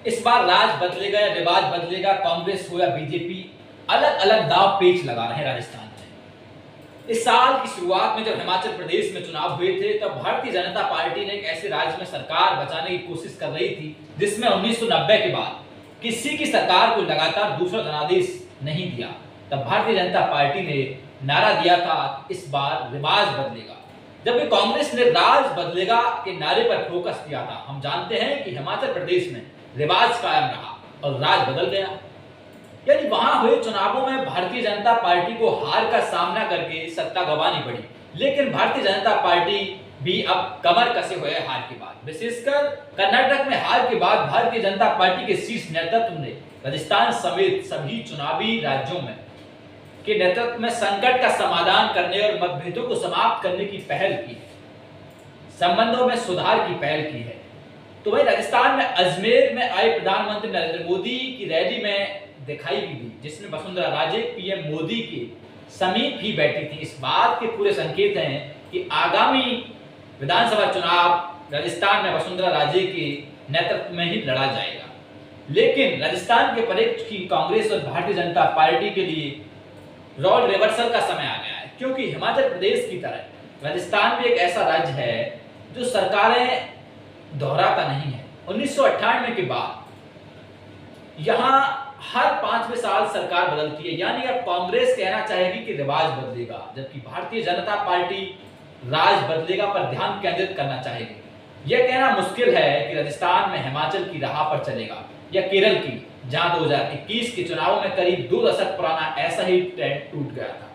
इस बार राज बदलेगा या रिवाज बदलेगा, कांग्रेस हो या बीजेपी, अलग अलग दाव पेच लगा रहे हैं राजस्थान में। इस साल की शुरुआत में जब हिमाचल प्रदेश में चुनाव हुए थे, तब भारतीय जनता पार्टी ने एक ऐसे राज्य में सरकार बचाने की कोशिश कर रही थी जिसमें 1990 के बाद किसी की सरकार को लगातार दूसरा जनादेश नहीं दिया। तब भारतीय जनता पार्टी ने नारा दिया था, इस बार रिवाज बदलेगा। जबकि कांग्रेस ने राज बदलेगा के नारे पर फोकस किया था। हम जानते हैं कि हिमाचल प्रदेश में रिवाज कायम रहा और राज बदल गया। यानी वहां हुए चुनावों में भारतीय जनता पार्टी को हार का सामना करके सत्ता गंवानी पड़ी, लेकिन भारतीय जनता पार्टी भी अब कमर कसे हुए है हार के बाद। विशेषकर कर्नाटक में हार के बाद भारतीय जनता पार्टी के शीर्ष नेतृत्व ने राजस्थान समेत सभी चुनावी राज्यों में के नेतृत्व में संकट का समाधान करने और मतभेदों को समाप्त करने की पहल की है, संबंधों में सुधार की पहल की है। तो वही राजस्थान में अजमेर में आए प्रधानमंत्री नरेंद्र मोदी की रैली में दिखाई भी दी, जिसमें वसुंधरा राजे पीएम मोदी के समीप ही बैठी थी। इस बात के पूरे संकेत हैं कि आगामी विधानसभा चुनाव राजस्थान में वसुंधरा राजे के नेतृत्व में ही लड़ा जाएगा। लेकिन राजस्थान के परीक्षा की कांग्रेस और भारतीय जनता पार्टी के लिए रोल रिवर्सल का समय आ गया है, क्योंकि हिमाचल प्रदेश की तरह राजस्थान भी एक ऐसा राज्य है जो सरकारें दोहराता नहीं है। 1998 के बाद यहां हर 5वें साल सरकार बदलती है, यानी अब कांग्रेस कहना चाहेगी कि रिवाज बदलेगा, जबकि भारतीय जनता पार्टी राज बदलेगा पर ध्यान केंद्रित करना चाहेगी। यह कहना मुश्किल है कि राजस्थान में हिमाचल की राह पर चलेगा या केरल की, जहां 2021 के चुनावों में करीब 2 दशक पुराना ऐसा ही ट्रेंड टूट गया था।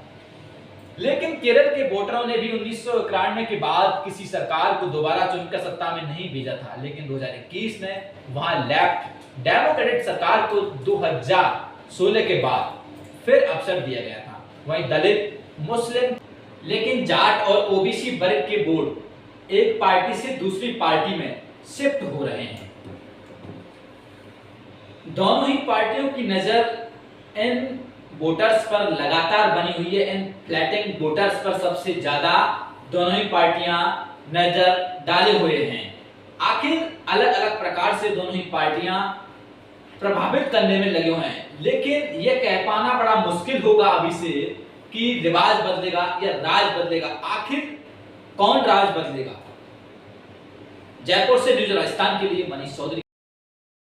लेकिन केरल के वोटरों ने भी 1991 के बाद किसी सरकार को दोबारा चुनकर सत्ता में नहीं भेजा था, लेकिन 2021 में वहां लेफ्ट डेमोक्रेटिक सरकार को 2016 के बाद फिर अवसर दिया गया था। वहीं दलित, मुस्लिम, लेकिन जाट और ओबीसी वर्ग के वोट एक पार्टी से दूसरी पार्टी में शिफ्ट हो रहे हैं। दोनों ही पार्टियों की नजर इन वोटर्स पर लगातार बनी हुई है। इन फ्लैटिंग वोटर्स पर सबसे ज्यादा दोनों ही पार्टियां नजर डाले हुए हैं। आखिर अलग अलग प्रकार से दोनों ही पार्टियां प्रभावित करने में लगे हुए हैं, लेकिन यह कह पाना बड़ा मुश्किल होगा अभी से कि रिवाज बदलेगा या राज बदलेगा। आखिर कौन राज बदलेगा? जयपुर से न्यूज राजस्थान के लिए मनीष चौधरी।